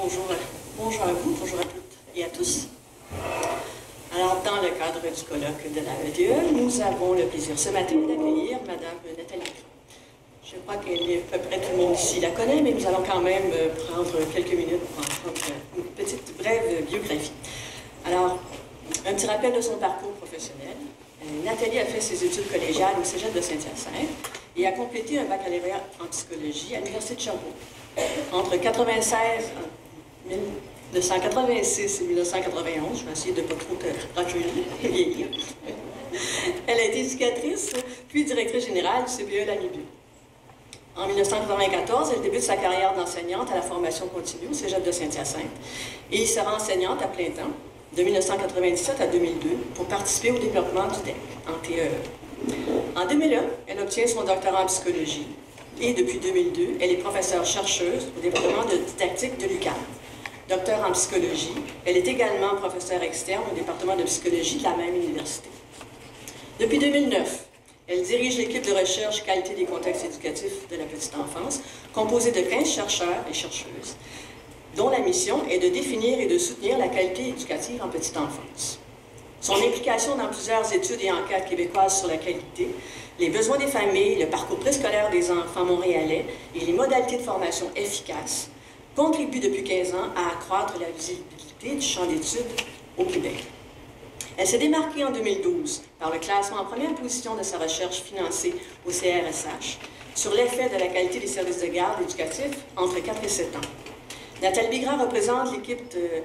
Bonjour à vous, bonjour à toutes et à tous. Alors, dans le cadre du colloque de la EDE, nous avons le plaisir ce matin d'accueillir Madame Nathalie Grant. Je crois qu'elle est à peu près tout le monde ici la connaît, mais nous allons quand même prendre quelques minutes pour en prendre une petite brève biographie. Alors, un petit rappel de son parcours professionnel. Nathalie a fait ses études collégiales au Cégep de Saint-Hyacinthe et a complété un baccalauréat en psychologie à l'Université de Sherbrooke. Entre 1986 et 1991, je vais essayer de ne pas trop te vieillir. Elle a été éducatrice, puis directrice générale du CPE Lamibu. En 1994, elle débute sa carrière d'enseignante à la formation continue au Cégep de Saint-Hyacinthe et y sera enseignante à plein temps de 1997 à 2002 pour participer au développement du DEC en TEE. En 2001, elle obtient son doctorat en psychologie et depuis 2002, elle est professeure chercheuse au département de didactique de l'UQAM. Docteur en psychologie, elle est également professeure externe au département de psychologie de la même université. Depuis 2009, elle dirige l'équipe de recherche qualité des contextes éducatifs de la petite enfance, composée de 15 chercheurs et chercheuses, dont la mission est de définir et de soutenir la qualité éducative en petite enfance. Son implication dans plusieurs études et enquêtes québécoises sur la qualité, les besoins des familles, le parcours préscolaire des enfants montréalais et les modalités de formation efficaces contribuent depuis 15 ans à accroître la visibilité du champ d'études au Québec. Elle s'est démarquée en 2012 par le classement en première position de sa recherche financée au CRSH sur l'effet de la qualité des services de garde éducatifs entre 4 et 7 ans. Nathalie Grant représente l'équipe de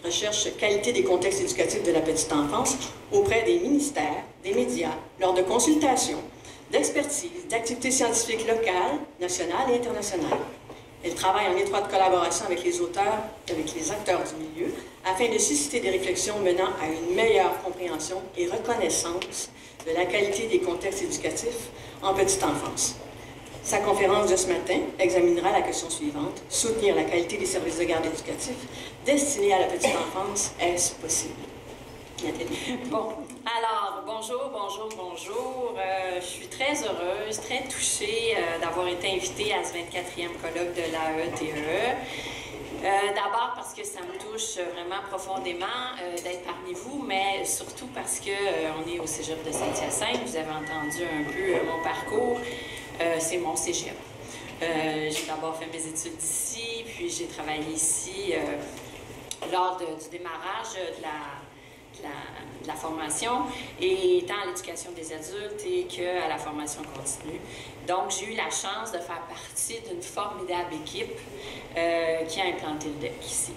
recherche qualité des contextes éducatifs de la petite enfance auprès des ministères, des médias, lors de consultations, d'expertise, d'activités scientifiques locales, nationales et internationales. Elle travaille en étroite collaboration avec les auteurs et avec les acteurs du milieu afin de susciter des réflexions menant à une meilleure compréhension et reconnaissance de la qualité des contextes éducatifs en petite enfance. Sa conférence de ce matin examinera la question suivante: soutenir la qualité des services de garde éducatifs destinés à la petite enfance, est-ce possible? Nathalie. Bon, alors, bonjour. Je suis très heureuse, très touchée d'avoir été invitée à ce 24e colloque de l'AETE. D'abord parce que ça me touche vraiment profondément d'être parmi vous, mais surtout parce qu'on est au Cégep de Saint-Hyacinthe. Vous avez entendu un peu mon parcours. C'est mon cégep. J'ai d'abord fait mes études ici, puis j'ai travaillé ici lors du démarrage de la formation, et tant à l'éducation des adultes et qu'à la formation continue. Donc, j'ai eu la chance de faire partie d'une formidable équipe qui a implanté le DEC ici.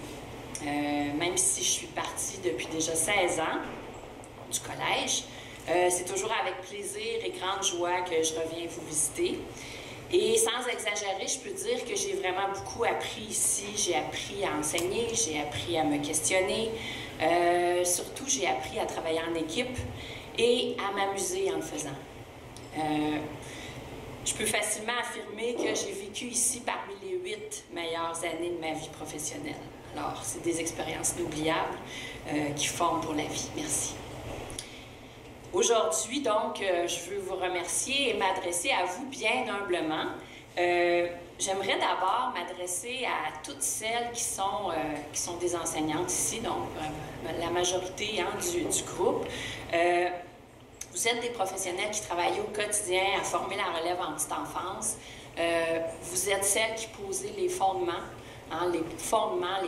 Même si je suis partie depuis déjà 16 ans du collège, c'est toujours avec plaisir et grande joie que je reviens vous visiter. Et sans exagérer, je peux dire que j'ai vraiment beaucoup appris ici. J'ai appris à enseigner, j'ai appris à me questionner. Surtout, j'ai appris à travailler en équipe et à m'amuser en le faisant. Je peux facilement affirmer que j'ai vécu ici parmi les 8 meilleures années de ma vie professionnelle. Alors, c'est des expériences inoubliables qui forment pour la vie. Merci. Aujourd'hui, donc, je veux vous remercier et m'adresser à vous bien humblement. J'aimerais d'abord m'adresser à toutes celles qui sont des enseignantes ici, donc la majorité du groupe. Vous êtes des professionnels qui travaillent au quotidien à former la relève en petite enfance. Vous êtes celles qui posent les fondements, les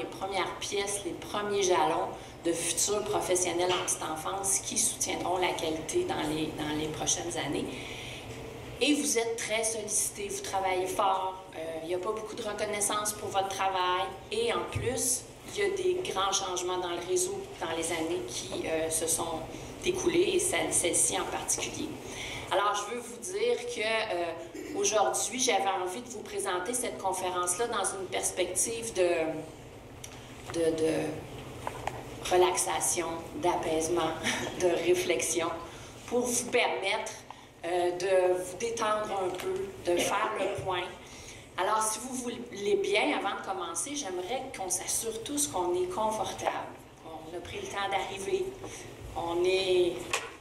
premières pièces, les premiers jalons de futurs professionnels en petite enfance qui soutiendront la qualité dans les prochaines années. Et vous êtes très sollicités, vous travaillez fort, il n'y a pas beaucoup de reconnaissance pour votre travail, et en plus, il y a des grands changements dans le réseau dans les années qui se sont écoulées, et celle-ci en particulier. Alors, je veux vous dire que aujourd'hui, j'avais envie de vous présenter cette conférence-là dans une perspective de relaxation, d'apaisement, de réflexion, pour vous permettre de vous détendre un peu, de faire le point. Alors, si vous voulez bien, avant de commencer, j'aimerais qu'on s'assure tous qu'on est confortable. On a pris le temps d'arriver. On est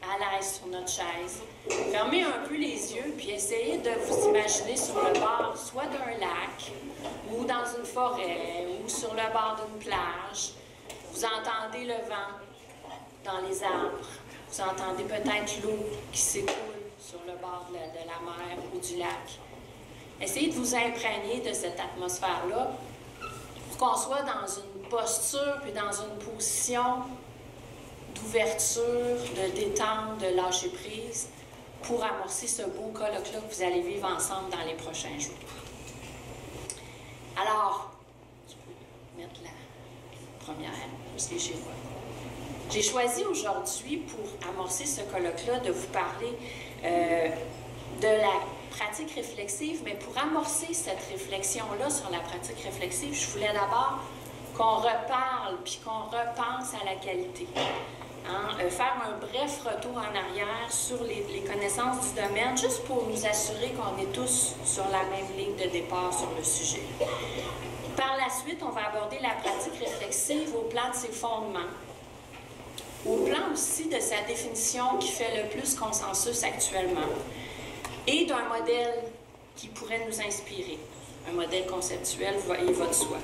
à l'aise sur notre chaise. Fermez un peu les yeux, puis essayez de vous imaginer sur le bord, soit d'un lac, ou dans une forêt, ou sur le bord d'une plage. Vous entendez le vent dans les arbres. Vous entendez peut-être l'eau qui s'écoule sur le bord de la mer ou du lac. Essayez de vous imprégner de cette atmosphère-là pour qu'on soit dans une posture puis dans une position d'ouverture, de détente, de lâcher prise pour amorcer ce beau colloque-là que vous allez vivre ensemble dans les prochains jours. Alors, je peux mettre la première, parce que j'ai choisi aujourd'hui, pour amorcer ce colloque-là, de vous parler de la pratique réflexive, mais pour amorcer cette réflexion-là sur la pratique réflexive, je voulais d'abord qu'on reparle puis qu'on repense à la qualité. Faire un bref retour en arrière sur les connaissances du domaine, juste pour nous assurer qu'on est tous sur la même ligne de départ sur le sujet. Par la suite, on va aborder la pratique réflexive au plan de ses fondements, au plan aussi de sa définition qui fait le plus consensus actuellement, et d'un modèle qui pourrait nous inspirer, un modèle conceptuel, il va de soi.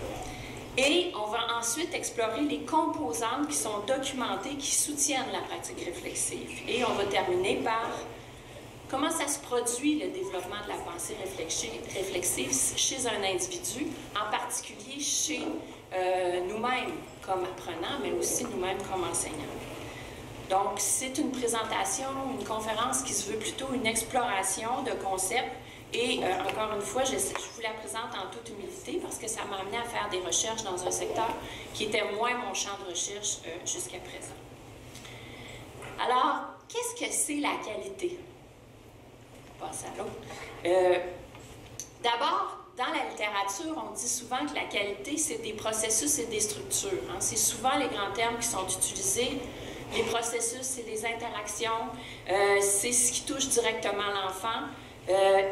Et on va ensuite explorer les composantes qui sont documentées, qui soutiennent la pratique réflexive. Et on va terminer par comment ça se produit, le développement de la pensée réflexive chez un individu, en particulier chez nous-mêmes comme apprenants, mais aussi nous-mêmes comme enseignants. Donc, c'est une présentation, une conférence qui se veut plutôt une exploration de concepts. Et encore une fois, je vous la présente en toute humilité parce que ça m'a amené à faire des recherches dans un secteur qui était moins mon champ de recherche jusqu'à présent. Alors, qu'est-ce que c'est la qualité? On passe à l'autre. D'abord, dans la littérature, on dit souvent que la qualité, c'est des processus et des structures. C'est souvent les grands termes qui sont utilisés. Les processus, c'est les interactions, c'est ce qui touche directement l'enfant.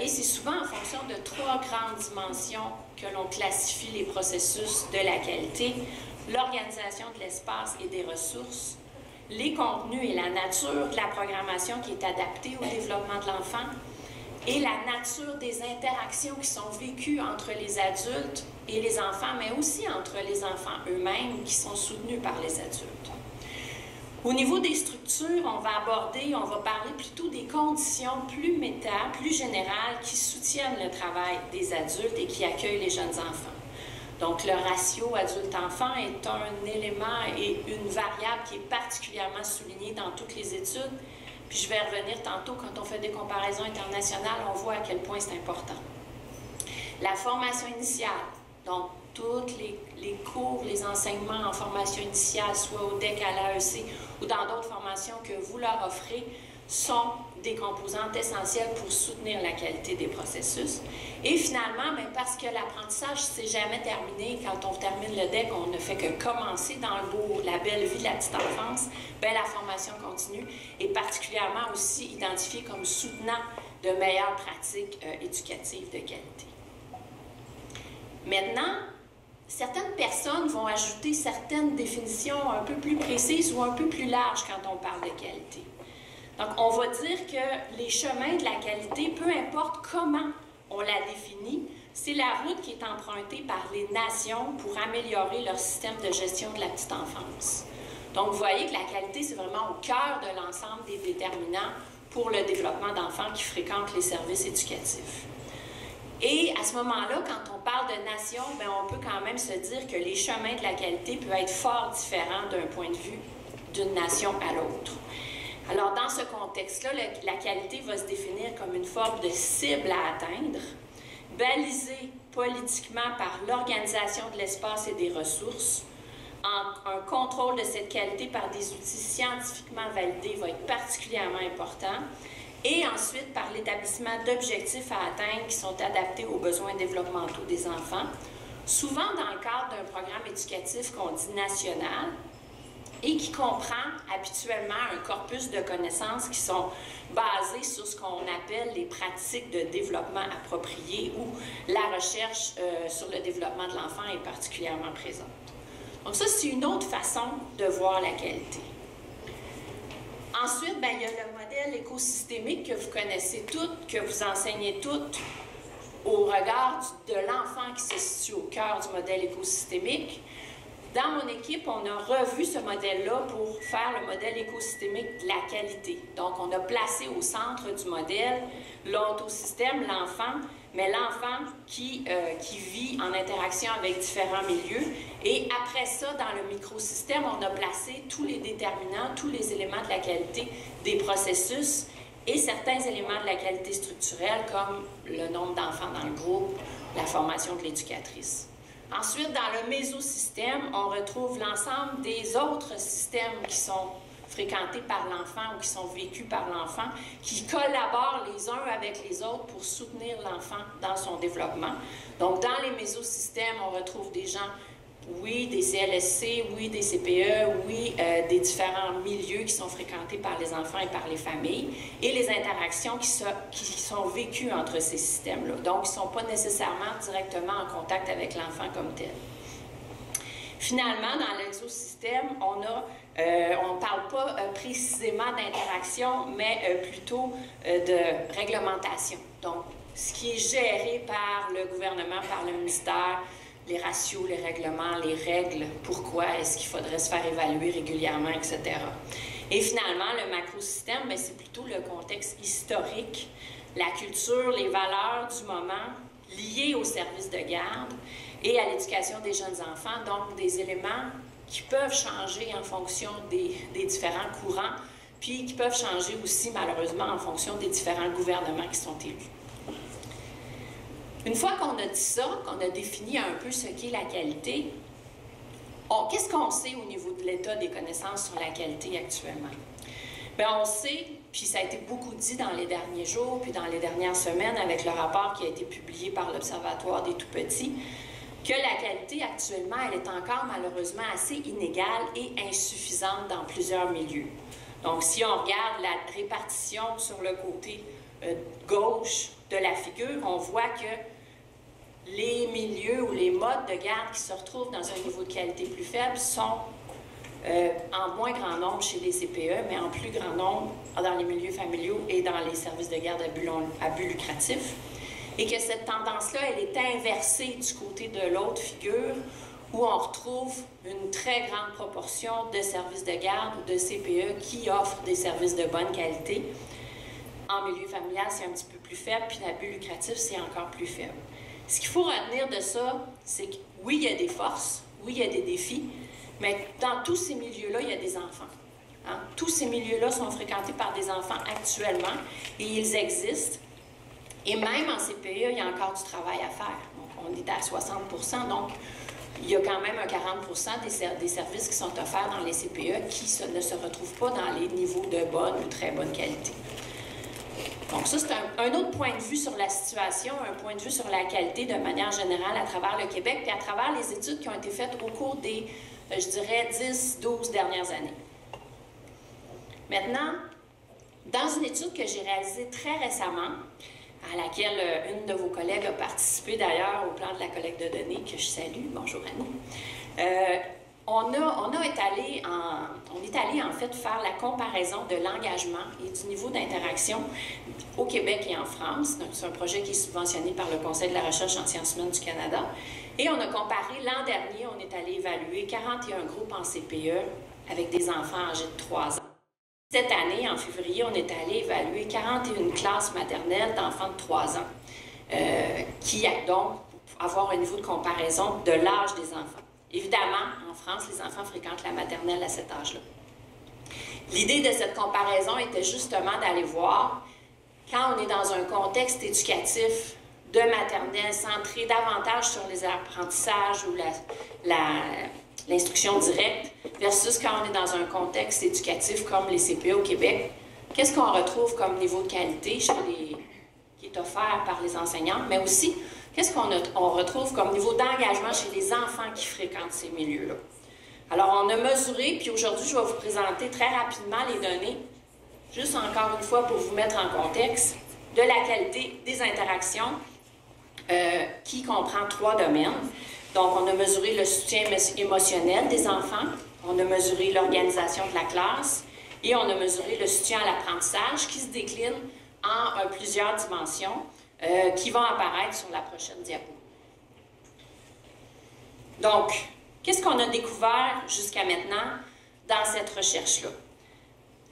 Et c'est souvent en fonction de 3 grandes dimensions que l'on classifie les processus de la qualité: l'organisation de l'espace et des ressources, les contenus et la nature de la programmation qui est adaptée au développement de l'enfant, et la nature des interactions qui sont vécues entre les adultes et les enfants, mais aussi entre les enfants eux-mêmes qui sont soutenus par les adultes. Au niveau des structures, on va parler plutôt des conditions plus plus générales qui soutiennent le travail des adultes et qui accueillent les jeunes enfants. Donc, le ratio adulte-enfant est un élément et une variable qui est particulièrement soulignée dans toutes les études. Puis je vais revenir tantôt, quand on fait des comparaisons internationales, on voit à quel point c'est important. La formation initiale, donc tous les cours, les enseignements en formation initiale, soit au DEC, à l'AEC ou dans d'autres formations que vous leur offrez, sont des composantes essentielles pour soutenir la qualité des processus. Et finalement, parce que l'apprentissage ne s'est jamais terminé, quand on termine le DEC, on ne fait que commencer dans la belle vie de la petite enfance, la formation continue est particulièrement aussi identifiée comme soutenant de meilleures pratiques éducatives de qualité. Maintenant, certaines personnes vont ajouter certaines définitions un peu plus précises ou un peu plus larges quand on parle de qualité. Donc, on va dire que les chemins de la qualité, peu importe comment on la définit, c'est la route qui est empruntée par les nations pour améliorer leur système de gestion de la petite enfance. Donc, vous voyez que la qualité, c'est vraiment au cœur de l'ensemble des déterminants pour le développement d'enfants qui fréquentent les services éducatifs. Et à ce moment-là, quand on parle de nation, on peut quand même se dire que les chemins de la qualité peuvent être fort différents d'un point de vue d'une nation à l'autre. Alors, dans ce contexte-là, la qualité va se définir comme une forme de cible à atteindre, balisée politiquement par l'organisation de l'espace et des ressources. Un contrôle de cette qualité par des outils scientifiquement validés va être particulièrement important. Et ensuite, par l'établissement d'objectifs à atteindre qui sont adaptés aux besoins développementaux des enfants, souvent dans le cadre d'un programme éducatif qu'on dit national, et qui comprend habituellement un corpus de connaissances qui sont basées sur ce qu'on appelle les pratiques de développement appropriées, où la recherche sur le développement de l'enfant est particulièrement présente. Donc ça, c'est une autre façon de voir la qualité. Ensuite, bien, il y a le modèle écosystémique que vous connaissez toutes, que vous enseignez toutes au regard de l'enfant qui se situe au cœur du modèle écosystémique. Dans mon équipe, on a revu ce modèle-là pour faire le modèle écosystémique de la qualité. Donc, on a placé au centre du modèle l'ontosystème, l'enfant, mais l'enfant qui vit en interaction avec différents milieux. Et après ça, dans le microsystème, on a placé tous les déterminants, tous les éléments de la qualité des processus et certains éléments de la qualité structurelle, comme le nombre d'enfants dans le groupe, la formation de l'éducatrice. Ensuite, dans le mésosystème, on retrouve l'ensemble des autres systèmes qui sont fréquentés par l'enfant ou qui sont vécus par l'enfant, qui collaborent les uns avec les autres pour soutenir l'enfant dans son développement. Donc, dans les mésosystèmes, on retrouve des gens, oui, des CLSC, oui, des CPE, oui, des différents milieux qui sont fréquentés par les enfants et par les familles, et les interactions qui sont vécues entre ces systèmes-là. Donc, ils ne sont pas nécessairement directement en contact avec l'enfant comme tel. Finalement, dans l'exosystème, on ne parle pas précisément d'interaction, mais plutôt de réglementation. Donc, ce qui est géré par le gouvernement, par le ministère, les ratios, les règlements, les règles, pourquoi est-ce qu'il faudrait se faire évaluer régulièrement, etc. Et finalement, le macrosystème, c'est plutôt le contexte historique, la culture, les valeurs du moment liées au service de garde et à l'éducation des jeunes enfants, donc des éléments qui peuvent changer en fonction des différents courants, puis qui peuvent changer aussi, malheureusement, en fonction des différents gouvernements qui sont élus. Une fois qu'on a dit ça, qu'on a défini un peu ce qu'est la qualité, qu'est-ce qu'on sait au niveau de l'état des connaissances sur la qualité actuellement? Bien, on sait, puis ça a été beaucoup dit dans les derniers jours, puis dans les dernières semaines, avec le rapport qui a été publié par l'Observatoire des tout-petits, que la qualité actuellement, elle est encore malheureusement assez inégale et insuffisante dans plusieurs milieux. Donc, si on regarde la répartition sur le côté gauche de la figure, on voit que les milieux ou les modes de garde qui se retrouvent dans un niveau de qualité plus faible sont en moins grand nombre chez les CPE, mais en plus grand nombre dans les milieux familiaux et dans les services de garde à but lucratif. Et que cette tendance-là, elle est inversée du côté de l'autre figure, où on retrouve une très grande proportion de services de garde ou de CPE qui offrent des services de bonne qualité. En milieu familial, c'est un petit peu plus faible, puis l'abus lucratif, c'est encore plus faible. Ce qu'il faut retenir de ça, c'est que oui, il y a des forces, oui, il y a des défis, mais dans tous ces milieux-là, il y a des enfants. Hein? Tous ces milieux-là sont fréquentés par des enfants actuellement, et ils existent. Et même en CPE, il y a encore du travail à faire. Donc, on est à 60 %, donc il y a quand même un 40 % des services qui sont offerts dans les CPE qui ne se retrouvent pas dans les niveaux de bonne ou très bonne qualité. Donc ça, c'est un autre point de vue sur la situation, un point de vue sur la qualité de manière générale à travers le Québec, puis à travers les études qui ont été faites au cours des, je dirais, 10-12 dernières années. Maintenant, dans une étude que j'ai réalisée très récemment, à laquelle une de vos collègues a participé d'ailleurs au plan de la collecte de données, que je salue, bonjour Annie, on est allé en fait faire la comparaison de l'engagement et du niveau d'interaction au Québec et en France. Donc, c'est un projet qui est subventionné par le Conseil de la recherche en sciences humaines du Canada. Et on a comparé, l'an dernier, on est allé évaluer 41 groupes en CPE avec des enfants âgés de 3 ans. Cette année, en février, on est allé évaluer 41 classes maternelles d'enfants de 3 ans, qui a donc avoir un niveau de comparaison de l'âge des enfants. Évidemment, en France, les enfants fréquentent la maternelle à cet âge-là. L'idée de cette comparaison était justement d'aller voir, quand on est dans un contexte éducatif de maternelle centré davantage sur les apprentissages ou l'instruction directe, versus quand on est dans un contexte éducatif comme les CPE au Québec, qu'est-ce qu'on retrouve comme niveau de qualité qui est offert par les enseignants, mais aussi qu'est-ce qu'on retrouve comme niveau d'engagement chez les enfants qui fréquentent ces milieux-là. Alors, on a mesuré, puis aujourd'hui, je vais vous présenter très rapidement les données, juste encore une fois pour vous mettre en contexte, de la qualité des interactions qui comprend 3 domaines. Donc, on a mesuré le soutien émotionnel des enfants, on a mesuré l'organisation de la classe Et on a mesuré le soutien à l'apprentissage qui se décline en plusieurs dimensions qui vont apparaître sur la prochaine diapo. Donc, qu'est-ce qu'on a découvert jusqu'à maintenant dans cette recherche-là?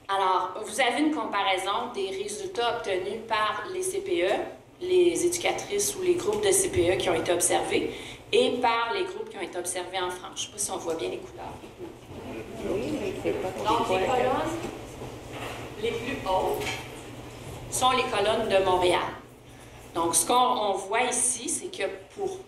Alors, vous avez une comparaison des résultats obtenus par les CPE, les éducatrices ou les groupes de CPE qui ont été observés, et par les groupes qui ont été observés en France. Je ne sais pas si on voit bien les couleurs. Donc, les colonnes les plus hautes sont les colonnes de Montréal. Donc, ce qu'on voit ici, c'est que pour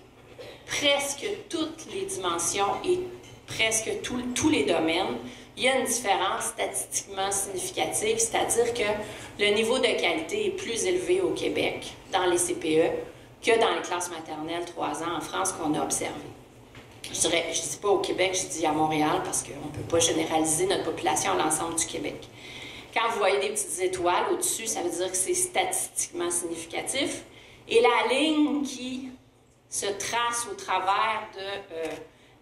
presque toutes les dimensions et presque tous les domaines, il y a une différence statistiquement significative, c'est-à-dire que le niveau de qualité est plus élevé au Québec, dans les CPE, que dans les classes maternelles 3 ans en France qu'on a observé. Je ne dis pas au Québec, je dis à Montréal, parce qu'on ne peut pas généraliser notre population à l'ensemble du Québec. Quand vous voyez des petites étoiles au-dessus, ça veut dire que c'est statistiquement significatif. Et la ligne qui se trace au travers de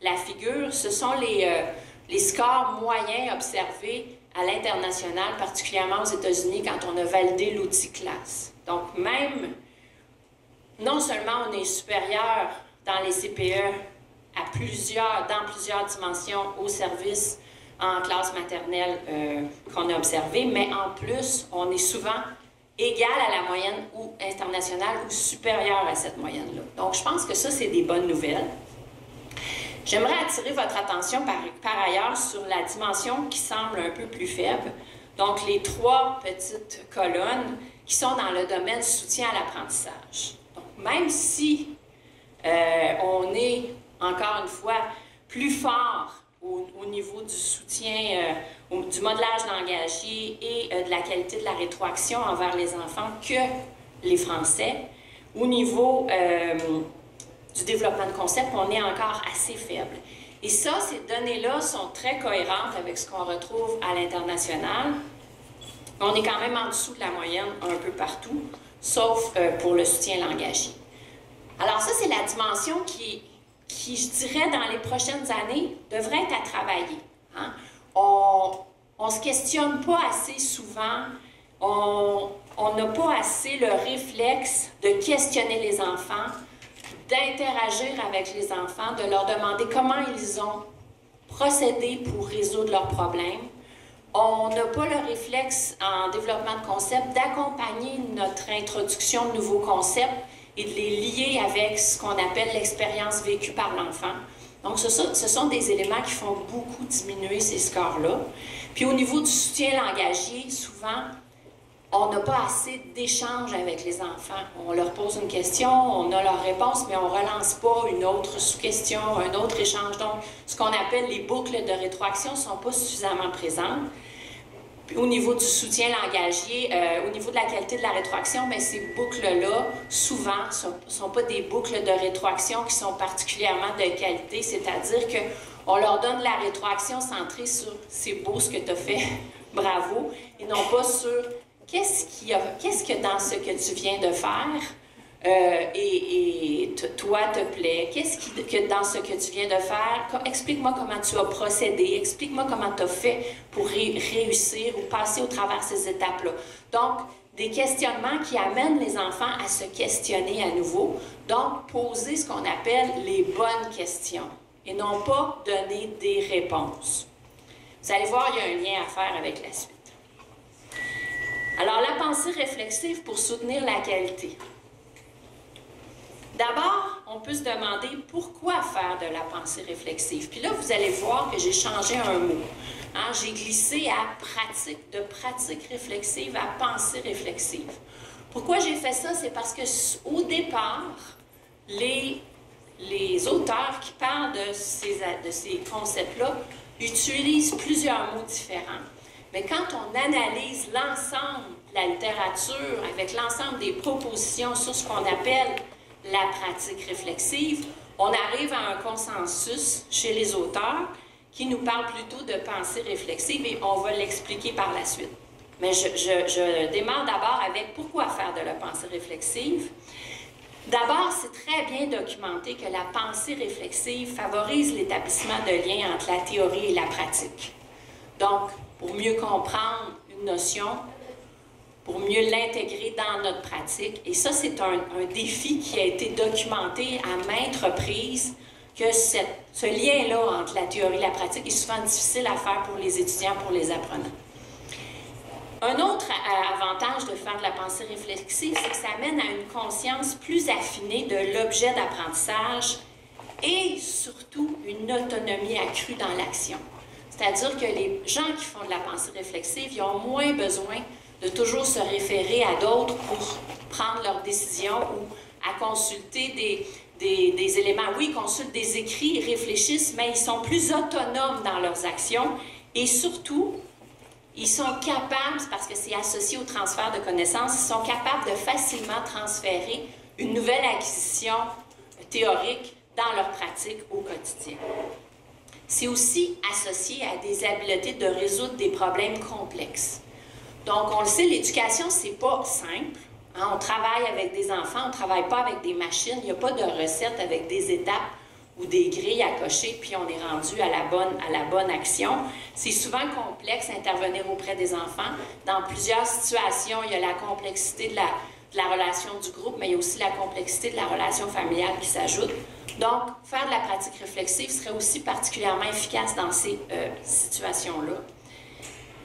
la figure, ce sont les scores moyens observés à l'international, particulièrement aux États-Unis, quand on a validé l'outil classe. Donc, même, non seulement on est supérieur dans les CPE dans plusieurs dimensions au service en classe maternelle qu'on a observé, mais en plus, on est souvent égal à la moyenne ou internationale ou supérieur à cette moyenne-là. Donc, je pense que ça, c'est des bonnes nouvelles. J'aimerais attirer votre attention par ailleurs sur la dimension qui semble un peu plus faible. Donc, les 3 petites colonnes qui sont dans le domaine soutien à l'apprentissage. Donc, même si on est, encore une fois, plus fort au niveau du soutien, du modelage langagier et de la qualité de la rétroaction envers les enfants que les Français, au niveau du développement de concept, on est encore assez faible. Et ça, ces données-là sont très cohérentes avec ce qu'on retrouve à l'international. On est quand même en dessous de la moyenne un peu partout, sauf pour le soutien langagier. Alors ça, c'est la dimension qui, je dirais, dans les prochaines années, devrait être à travailler. Hein? On ne se questionne pas assez souvent, on n'a pas assez le réflexe de questionner les enfants, d'interagir avec les enfants, de leur demander comment ils ont procédé pour résoudre leurs problèmes. On n'a pas le réflexe en développement de concepts d'accompagner notre introduction de nouveaux concepts et de les lier avec ce qu'on appelle l'expérience vécue par l'enfant. Donc, ce sont des éléments qui font beaucoup diminuer ces scores-là. Puis, au niveau du soutien langagier, souvent, on n'a pas assez d'échanges avec les enfants. On leur pose une question, on a leur réponse, mais on ne relance pas une autre sous-question, un autre échange. Donc, ce qu'on appelle les boucles de rétroaction ne sont pas suffisamment présentes. Puis, au niveau du soutien langagier, au niveau de la qualité de la rétroaction, bien, ces boucles-là, souvent, ne sont pas des boucles de rétroaction qui sont particulièrement de qualité, c'est-à-dire qu'on leur donne la rétroaction centrée sur « c'est beau ce que tu as fait, bravo », et non pas sur « qu'est-ce que dans ce que tu viens de faire toi te plaît, qu'est-ce que dans ce que tu viens de faire, explique-moi comment tu as procédé, explique-moi comment tu as fait pour réussir ou passer au travers de ces étapes-là. » Donc, des questionnements qui amènent les enfants à se questionner à nouveau, donc poser ce qu'on appelle les bonnes questions et non pas donner des réponses. Vous allez voir, il y a un lien à faire avec la suite. Alors, la pensée réflexive pour soutenir la qualité. D'abord, on peut se demander pourquoi faire de la pensée réflexive. Puis là, vous allez voir que j'ai changé un mot. Hein? J'ai glissé de pratique réflexive à pensée réflexive. Pourquoi j'ai fait ça? C'est parce qu'au départ, les auteurs qui parlent de ces concepts-là utilisent plusieurs mots différents. Mais quand on analyse l'ensemble de la littérature avec l'ensemble des propositions sur ce qu'on appelle la pratique réflexive, on arrive à un consensus chez les auteurs qui nous parle plutôt de pensée réflexive et on va l'expliquer par la suite. Mais je démarre d'abord avec pourquoi faire de la pensée réflexive. D'abord, c'est très bien documenté que la pensée réflexive favorise l'établissement de liens entre la théorie et la pratique. Donc, pour mieux comprendre une notion, pour mieux l'intégrer dans notre pratique. Et ça, c'est un défi qui a été documenté à maintes reprises, que ce lien-là entre la théorie et la pratique est souvent difficile à faire pour les étudiants, pour les apprenants. Un autre avantage de faire de la pensée réflexive, c'est que ça amène à une conscience plus affinée de l'objet d'apprentissage et surtout une autonomie accrue dans l'action. C'est-à-dire que les gens qui font de la pensée réflexive, ils ont moins besoin de toujours se référer à d'autres pour prendre leurs décisions ou à consulter des éléments. Oui, ils consultent des écrits, ils réfléchissent, mais ils sont plus autonomes dans leurs actions et surtout, ils sont capables, parce que c'est associé au transfert de connaissances, ils sont capables de facilement transférer une nouvelle acquisition théorique dans leur pratique au quotidien. C'est aussi associé à des habiletés de résoudre des problèmes complexes. Donc, on le sait, l'éducation, c'est pas simple. Hein? On travaille avec des enfants, on ne travaille pas avec des machines. Il n'y a pas de recette avec des étapes ou des grilles à cocher, puis on est rendu à la bonne action. C'est souvent complexe intervenir auprès des enfants. Dans plusieurs situations, il y a la complexité de la relation du groupe, mais il y a aussi la complexité de la relation familiale qui s'ajoute. Donc, faire de la pratique réflexive serait aussi particulièrement efficace dans ces situations-là.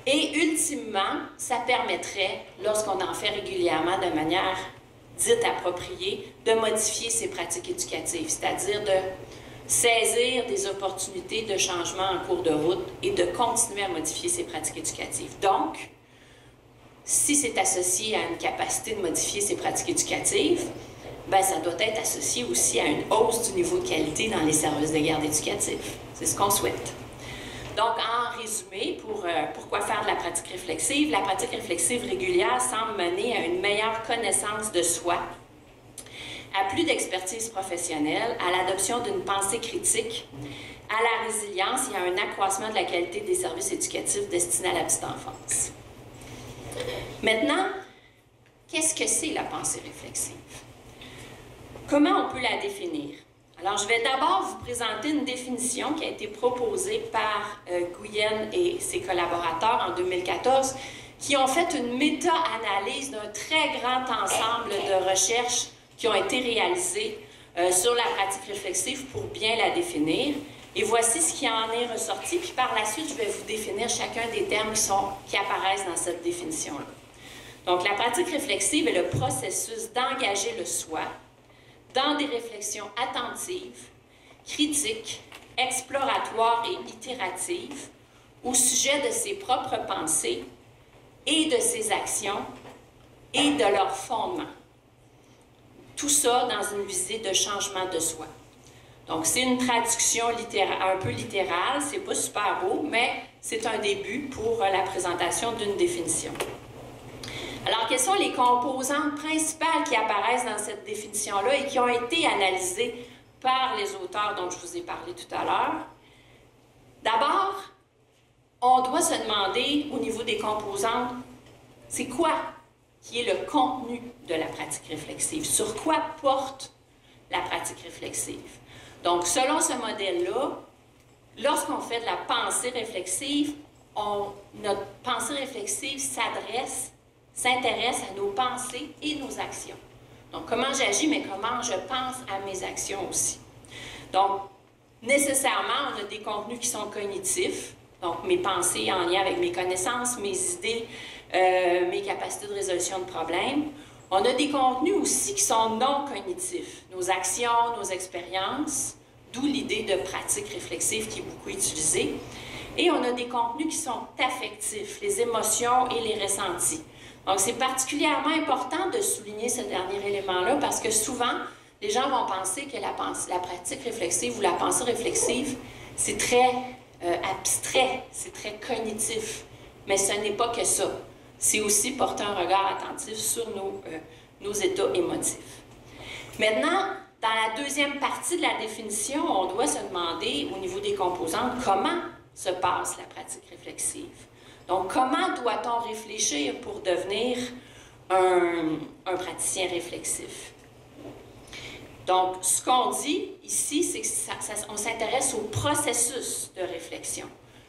Et ultimement, ça permettrait, lorsqu'on en fait régulièrement de manière dite appropriée, de modifier ses pratiques éducatives, c'est-à-dire de saisir des opportunités de changement en cours de route et de continuer à modifier ses pratiques éducatives. Donc, si c'est associé à une capacité de modifier ses pratiques éducatives, bien, ça doit être associé aussi à une hausse du niveau de qualité dans les services de garde éducatifs. C'est ce qu'on souhaite. Donc, en résumé, pourquoi faire de la pratique réflexive? La pratique réflexive régulière semble mener à une meilleure connaissance de soi, à plus d'expertise professionnelle, à l'adoption d'une pensée critique, à la résilience et à un accroissement de la qualité des services éducatifs destinés à la petite enfance. Maintenant, qu'est-ce que c'est la pensée réflexive? Comment on peut la définir? Alors, je vais d'abord vous présenter une définition qui a été proposée par Guyenne et ses collaborateurs en 2014, qui ont fait une méta-analyse d'un très grand ensemble de recherches qui ont été réalisées sur la pratique réflexive pour bien la définir. Et voici ce qui en est ressorti, puis par la suite, je vais vous définir chacun des termes qui apparaissent dans cette définition-là. Donc, la pratique réflexive est le processus d'engager le soi dans des réflexions attentives, critiques, exploratoires et itératives au sujet de ses propres pensées et de ses actions et de leurs fondements. Tout ça dans une visée de changement de soi. Donc, c'est une traduction un peu littérale, c'est pas super beau, mais c'est un début pour la présentation d'une définition. Alors, quelles sont les composantes principales qui apparaissent dans cette définition-là et qui ont été analysées par les auteurs dont je vous ai parlé tout à l'heure? D'abord, on doit se demander, au niveau des composantes, c'est quoi qui est le contenu de la pratique réflexive? Sur quoi porte la pratique réflexive? Donc, selon ce modèle-là, lorsqu'on fait de la pensée réflexive, notre pensée réflexive s'intéresse à nos pensées et nos actions. Donc, comment j'agis, mais comment je pense à mes actions aussi. Donc, nécessairement, on a des contenus qui sont cognitifs, donc mes pensées en lien avec mes connaissances, mes idées, mes capacités de résolution de problèmes. On a des contenus aussi qui sont non cognitifs, nos actions, nos expériences, d'où l'idée de pratique réflexive qui est beaucoup utilisée. Et on a des contenus qui sont affectifs, les émotions et les ressentis. Donc, c'est particulièrement important de souligner ce dernier élément-là parce que souvent, les gens vont penser que la pratique réflexive ou la pensée réflexive, c'est très abstrait, c'est très cognitif. Mais ce n'est pas que ça. C'est aussi porter un regard attentif sur nos états émotifs. Maintenant, dans la deuxième partie de la définition, on doit se demander, au niveau des composantes, comment se passe la pratique réflexive. Donc, comment doit-on réfléchir pour devenir un praticien réflexif? Donc, ce qu'on dit ici, c'est qu'on s'intéresse au processus de réflexion.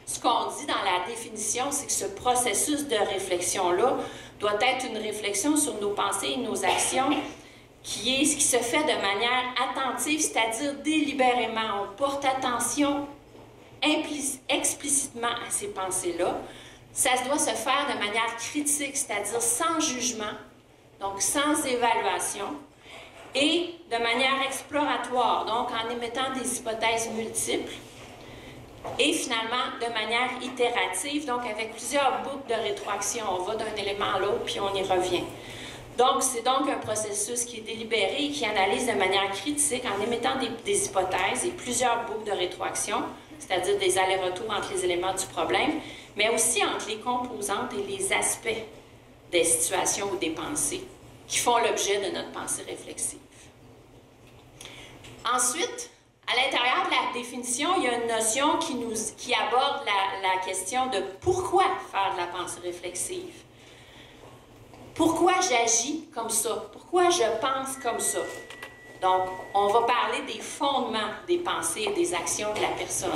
ce qu'on dit dans la définition, c'est que ce processus de réflexion-là doit être une réflexion sur nos pensées et nos actions qui se fait de manière attentive, c'est-à-dire délibérément. On porte attention explicitement à ces pensées-là. Ça doit se faire de manière critique, c'est-à-dire sans jugement, donc sans évaluation, et de manière exploratoire, donc en émettant des hypothèses multiples, et finalement de manière itérative, donc avec plusieurs boucles de rétroaction. On va d'un élément à l'autre, puis on y revient. Donc, c'est donc un processus qui est délibéré et qui analyse de manière critique en émettant des hypothèses et plusieurs boucles de rétroaction, c'est-à-dire des allers-retours entre les éléments du problème, mais aussi entre les composantes et les aspects des situations ou des pensées qui font l'objet de notre pensée réflexive. Ensuite, à l'intérieur de la définition, il y a une notion qui aborde la question de pourquoi faire de la pensée réflexive. Pourquoi j'agis comme ça? Pourquoi je pense comme ça? Donc, on va parler des fondements des pensées et des actions de la personne.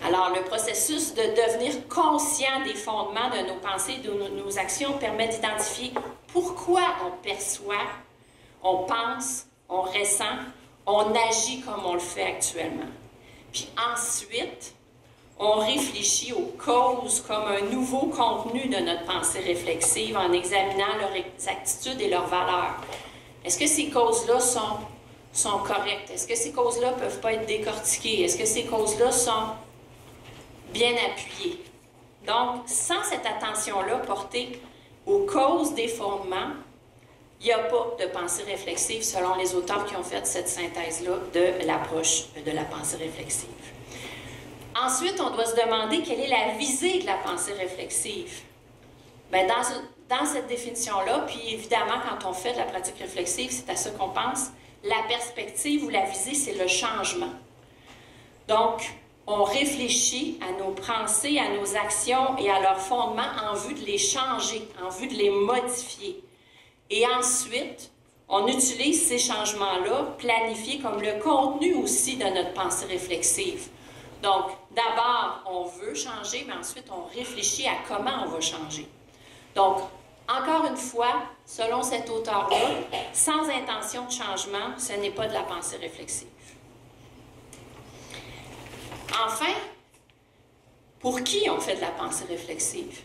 Alors, le processus de devenir conscient des fondements de nos pensées et de nos actions permet d'identifier pourquoi on perçoit, on pense, on ressent, on agit comme on le fait actuellement. Puis ensuite, on réfléchit aux causes comme un nouveau contenu de notre pensée réflexive en examinant leur exactitude et leurs valeurs. Est-ce que ces causes-là sont correctes? Est-ce que ces causes-là ne peuvent pas être décortiquées? Est-ce que ces causes-là sont bien appuyées? Donc, sans cette attention-là portée aux causes des fondements, il n'y a pas de pensée réflexive selon les auteurs qui ont fait cette synthèse-là de l'approche de la pensée réflexive. Ensuite, on doit se demander quelle est la visée de la pensée réflexive. Bien, dans cette définition-là, puis évidemment, quand on fait de la pratique réflexive, c'est à ça qu'on pense, la perspective ou la visée, c'est le changement. Donc, on réfléchit à nos pensées, à nos actions et à leurs fondements en vue de les changer, en vue de les modifier. Et ensuite, on utilise ces changements-là, planifiés comme le contenu aussi de notre pensée réflexive. Donc, d'abord, on veut changer, mais ensuite, on réfléchit à comment on va changer. Donc, encore une fois, selon cet auteur-là, sans intention de changement, ce n'est pas de la pensée réflexive. Enfin, pour qui on fait de la pensée réflexive?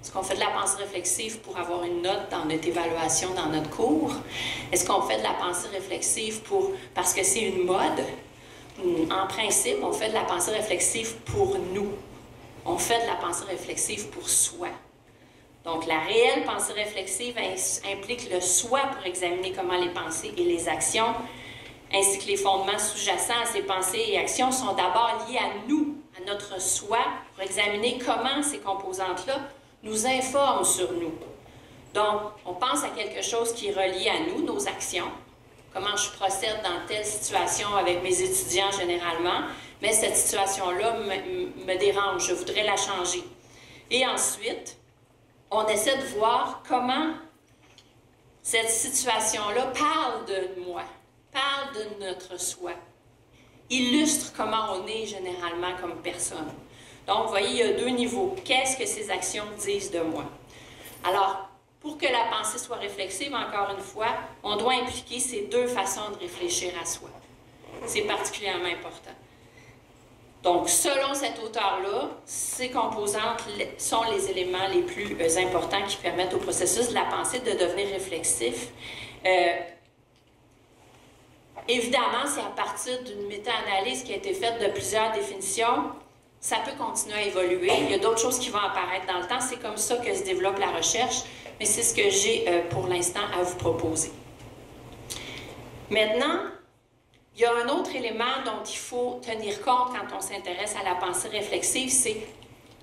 Est-ce qu'on fait de la pensée réflexive pour avoir une note dans notre évaluation, dans notre cours? Est-ce qu'on fait de la pensée réflexive parce que c'est une mode? En principe, on fait de la pensée réflexive pour nous. On fait de la pensée réflexive pour soi. Donc, la réelle pensée réflexive implique le soi pour examiner comment les pensées et les actions, ainsi que les fondements sous-jacents à ces pensées et actions, sont d'abord liés à nous, à notre soi, pour examiner comment ces composantes-là nous informent sur nous. Donc, on pense à quelque chose qui est relié à nous, nos actions, comment je procède dans telle situation avec mes étudiants généralement, mais cette situation-là me dérange, je voudrais la changer. Et ensuite, on essaie de voir comment cette situation-là parle de moi, parle de notre soi, illustre comment on est généralement comme personne. Donc, vous voyez, il y a deux niveaux. Qu'est-ce que ces actions disent de moi? Alors, pour que la pensée soit réflexive, encore une fois, on doit impliquer ces deux façons de réfléchir à soi. C'est particulièrement important. Donc, selon cet auteur-là, ces composantes sont les éléments les plus importants qui permettent au processus de la pensée de devenir réflexif. Évidemment, c'est à partir d'une méta-analyse qui a été faite de plusieurs définitions. Ça peut continuer à évoluer. Il y a d'autres choses qui vont apparaître dans le temps. C'est comme ça que se développe la recherche, mais c'est ce que j'ai pour l'instant à vous proposer. Maintenant, il y a un autre élément dont il faut tenir compte quand on s'intéresse à la pensée réflexive, c'est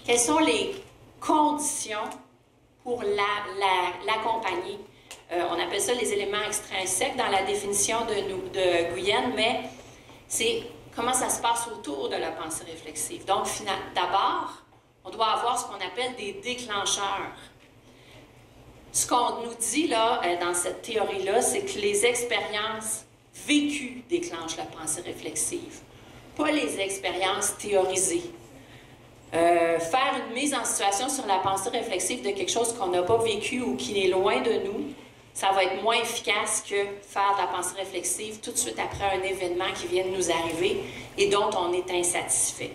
quelles sont les conditions pour l'accompagner. On appelle ça les éléments extrinsèques dans la définition de Guyenne, mais c'est comment ça se passe autour de la pensée réflexive. Donc, d'abord, on doit avoir ce qu'on appelle des déclencheurs. Ce qu'on nous dit là, dans cette théorie-là, c'est que les expériences vécues déclenchent la pensée réflexive, pas les expériences théorisées. Faire une mise en situation sur la pensée réflexive de quelque chose qu'on n'a pas vécu ou qui est loin de nous, ça va être moins efficace que faire de la pensée réflexive tout de suite après un événement qui vient de nous arriver et dont on est insatisfait.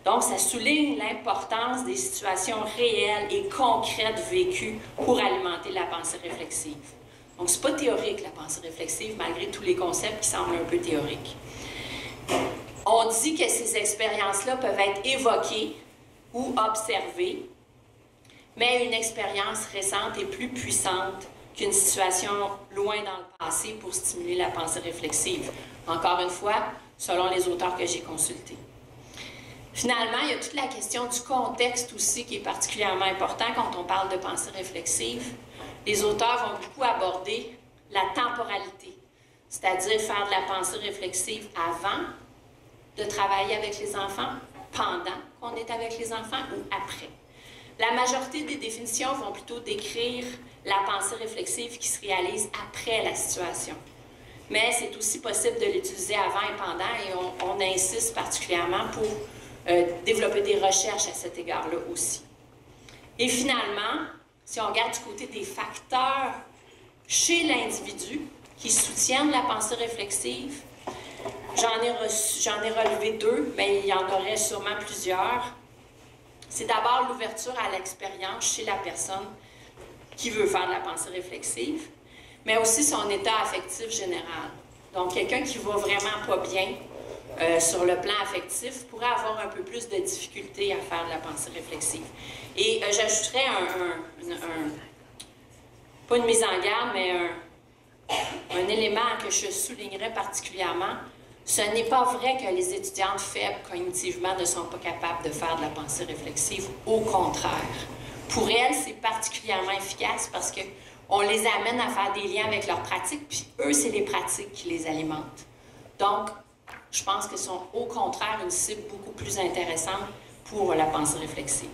Donc, ça souligne l'importance des situations réelles et concrètes vécues pour alimenter la pensée réflexive. Donc, c'est pas théorique, la pensée réflexive, malgré tous les concepts qui semblent un peu théoriques. On dit que ces expériences-là peuvent être évoquées ou observées, mais une expérience récente est plus puissante qu'une situation loin dans le passé pour stimuler la pensée réflexive. Encore une fois, selon les auteurs que j'ai consultés. Finalement, il y a toute la question du contexte aussi qui est particulièrement important quand on parle de pensée réflexive. Les auteurs vont beaucoup aborder la temporalité, c'est-à-dire faire de la pensée réflexive avant de travailler avec les enfants, pendant qu'on est avec les enfants ou après. La majorité des définitions vont plutôt décrire la pensée réflexive qui se réalise après la situation. Mais c'est aussi possible de l'utiliser avant et pendant et on insiste particulièrement pour développer des recherches à cet égard-là aussi. Et finalement, si on regarde du côté des facteurs chez l'individu qui soutiennent la pensée réflexive, j'en ai relevé 2, mais il y en aurait sûrement plusieurs. C'est d'abord l'ouverture à l'expérience chez la personne qui veut faire de la pensée réflexive, mais aussi son état affectif général. Donc, quelqu'un qui va vraiment pas bien sur le plan affectif pourrait avoir un peu plus de difficulté à faire de la pensée réflexive. Et j'ajouterais pas une mise en garde, mais un élément que je soulignerais particulièrement. Ce n'est pas vrai que les étudiantes faibles cognitivement ne sont pas capables de faire de la pensée réflexive. Au contraire. Pour elles, c'est particulièrement efficace parce qu'on les amène à faire des liens avec leurs pratiques, puis eux, c'est les pratiques qui les alimentent. Donc, je pense que sont au contraire une cible beaucoup plus intéressante pour la pensée réflexive.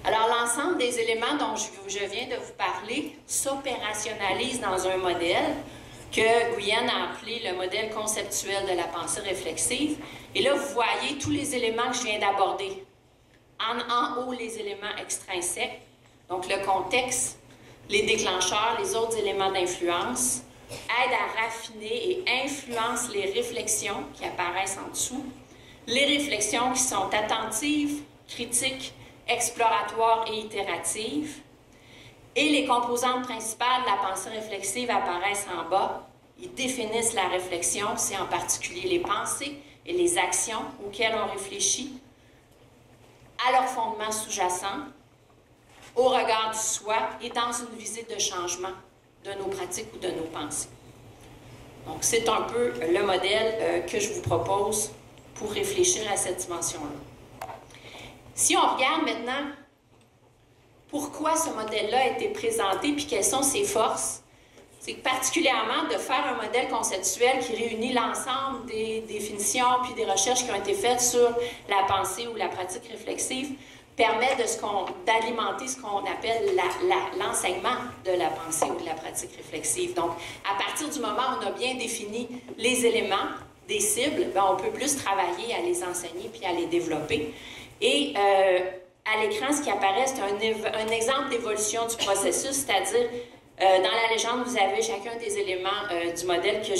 Alors, l'ensemble des éléments dont je viens de vous parler s'opérationnalise dans un modèle que Guyenne a appelé le modèle conceptuel de la pensée réflexive. Et là, vous voyez tous les éléments que je viens d'aborder. En haut, les éléments extrinsèques, donc le contexte, les déclencheurs, les autres éléments d'influence, aident à raffiner et influencent les réflexions qui apparaissent en dessous, les réflexions qui sont attentives, critiques, exploratoires et itératives, et les composantes principales de la pensée réflexive apparaissent en bas. Ils définissent la réflexion, c'est en particulier les pensées et les actions auxquelles on réfléchit, à leur fondement sous-jacent, au regard du soi et dans une visite de changement de nos pratiques ou de nos pensées. Donc, c'est un peu le modèle que je vous propose pour réfléchir à cette dimension-là. Si on regarde maintenant pourquoi ce modèle-là a été présenté puis quelles sont ses forces, c'est que particulièrement de faire un modèle conceptuel qui réunit l'ensemble des définitions puis des recherches qui ont été faites sur la pensée ou la pratique réflexive permet d'alimenter ce qu'on appelle l'enseignement de la pensée ou de la pratique réflexive. Donc, à partir du moment où on a bien défini les éléments des cibles, bien, on peut plus travailler à les enseigner puis à les développer. Et à l'écran, ce qui apparaît, c'est un exemple d'évolution du processus, c'est-à-dire, dans la légende, vous avez chacun des éléments du modèle que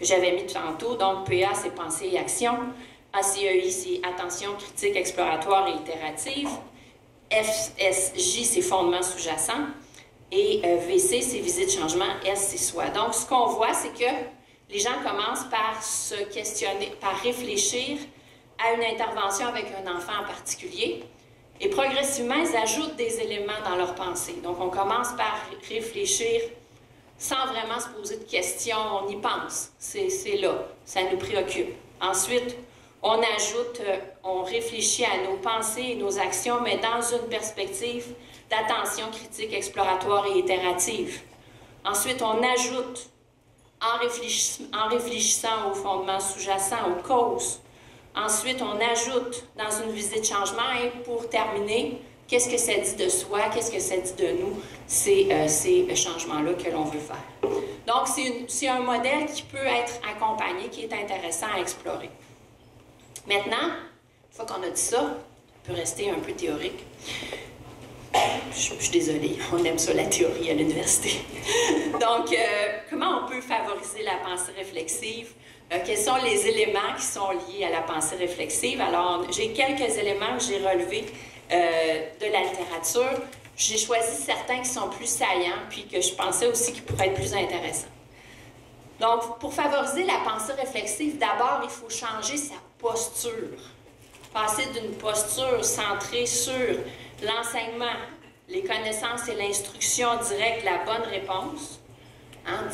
j'avais mis tantôt. Donc, PA, c'est pensée et action. ACEI, c'est attention, critique, exploratoire et itérative. FSJ, c'est fondement sous-jacent. Et VC, c'est visée de changement. S, c'est soi. Donc, ce qu'on voit, c'est que les gens commencent par se questionner, par réfléchir à une intervention avec un enfant en particulier. Et progressivement, ils ajoutent des éléments dans leur pensée. Donc, on commence par réfléchir sans vraiment se poser de questions. On y pense. C'est là. Ça nous préoccupe. Ensuite, on ajoute, on réfléchit à nos pensées et nos actions, mais dans une perspective d'attention critique, exploratoire et itérative. Ensuite, on ajoute, en réfléchissant au fondement sous-jacent, aux causes. Ensuite, on ajoute dans une visée de changement et pour terminer, qu'est-ce que ça dit de soi, qu'est-ce que ça dit de nous, ces changements-là que l'on veut faire. Donc, c'est un modèle qui peut être accompagné, qui est intéressant à explorer. Maintenant, Une fois qu'on a dit ça, on peut rester un peu théorique. Je suis désolée, on aime ça la théorie à l'université. Donc, comment on peut favoriser la pensée réflexive? Quels sont les éléments qui sont liés à la pensée réflexive? Alors, j'ai quelques éléments que j'ai relevés de la littérature. J'ai choisi certains qui sont plus saillants, puis que je pensais aussi qu'ils pourraient être plus intéressants. Donc, pour favoriser la pensée réflexive, d'abord, il faut changer sa posture. Passer d'une posture centrée sur l'enseignement, les connaissances et l'instruction directe, la bonne réponse,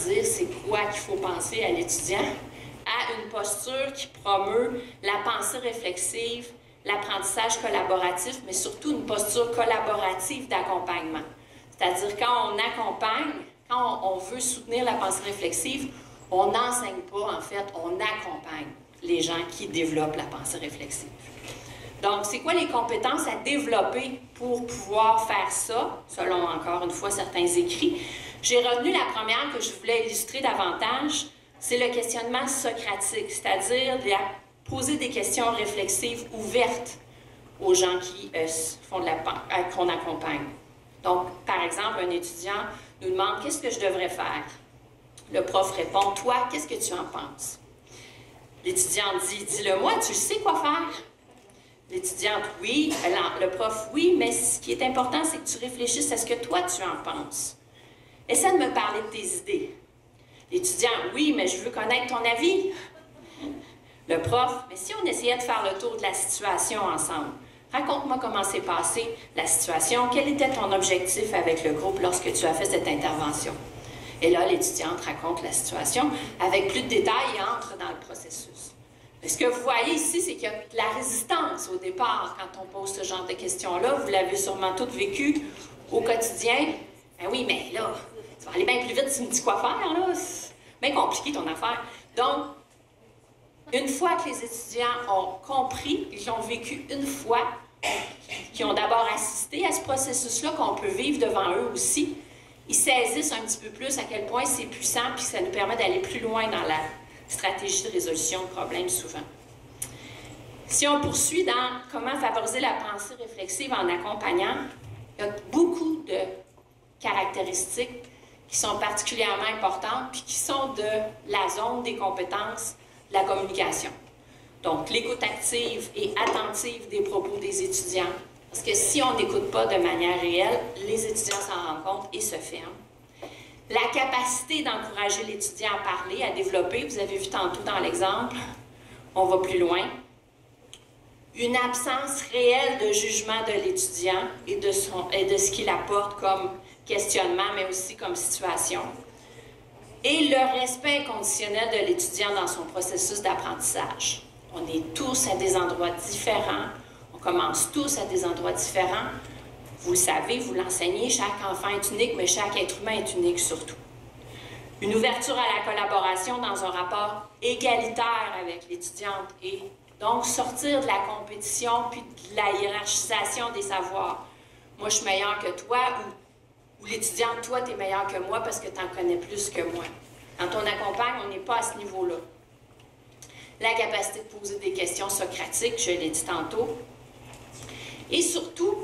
dire c'est quoi qu'il faut penser à l'étudiant, à une posture qui promeut la pensée réflexive, l'apprentissage collaboratif, mais surtout une posture collaborative d'accompagnement. C'est-à-dire quand on accompagne, quand on veut soutenir la pensée réflexive, on n'enseigne pas, en fait, on accompagne les gens qui développent la pensée réflexive. Donc, c'est quoi les compétences à développer pour pouvoir faire ça, selon, encore une fois, certains écrits? J'ai retenu la première que je voulais illustrer davantage, c'est le questionnement socratique, c'est-à-dire poser des questions réflexives ouvertes aux gens qui qu'on accompagne. Donc, par exemple, un étudiant nous demande « Qu'est-ce que je devrais faire? » Le prof répond « Toi, qu'est-ce que tu en penses? » L'étudiant dit « Dis-le-moi, tu sais quoi faire? » L'étudiante, oui. Le prof, oui, mais ce qui est important, c'est que tu réfléchisses à ce que toi, tu en penses. Essaie de me parler de tes idées. L'étudiant, oui, mais je veux connaître ton avis. Le prof, mais si on essayait de faire le tour de la situation ensemble, raconte-moi comment s'est passée la situation, quel était ton objectif avec le groupe lorsque tu as fait cette intervention. Et là, l'étudiante raconte la situation avec plus de détails et entre dans le processus. Mais ce que vous voyez ici, c'est qu'il y a de la résistance au départ quand on pose ce genre de questions-là. Vous l'avez sûrement toutes vécu au quotidien. Ben oui, mais là, ça va aller bien plus vite si tu me dis quoi faire, là. C'est bien compliqué ton affaire. Donc, une fois que les étudiants ont compris, ils l'ont vécu une fois, qui ont d'abord assisté à ce processus-là qu'on peut vivre devant eux aussi, ils saisissent un petit peu plus à quel point c'est puissant, puis ça nous permet d'aller plus loin dans la stratégie de résolution de problèmes souvent. Si on poursuit dans comment favoriser la pensée réflexive en accompagnant, il y a beaucoup de caractéristiques qui sont particulièrement importantes puis qui sont de la zone des compétences de la communication. Donc, l'écoute active et attentive des propos des étudiants. Parce que si on n'écoute pas de manière réelle, les étudiants s'en rendent compte et se ferment. La capacité d'encourager l'étudiant à parler, à développer, vous avez vu tantôt dans l'exemple, on va plus loin. Une absence réelle de jugement de l'étudiant et de ce qu'il apporte comme questionnement, mais aussi comme situation. Et le respect inconditionnel de l'étudiant dans son processus d'apprentissage. On est tous à des endroits différents, on commence tous à des endroits différents. Vous le savez, vous l'enseignez, chaque enfant est unique, mais chaque être humain est unique surtout. Une ouverture à la collaboration dans un rapport égalitaire avec l'étudiante et donc sortir de la compétition puis de la hiérarchisation des savoirs. Moi, je suis meilleure que toi ou l'étudiante, toi, tu es meilleure que moi parce que tu en connais plus que moi. Quand on accompagne, on n'est pas à ce niveau-là. La capacité de poser des questions socratiques, je l'ai dit tantôt. Et surtout,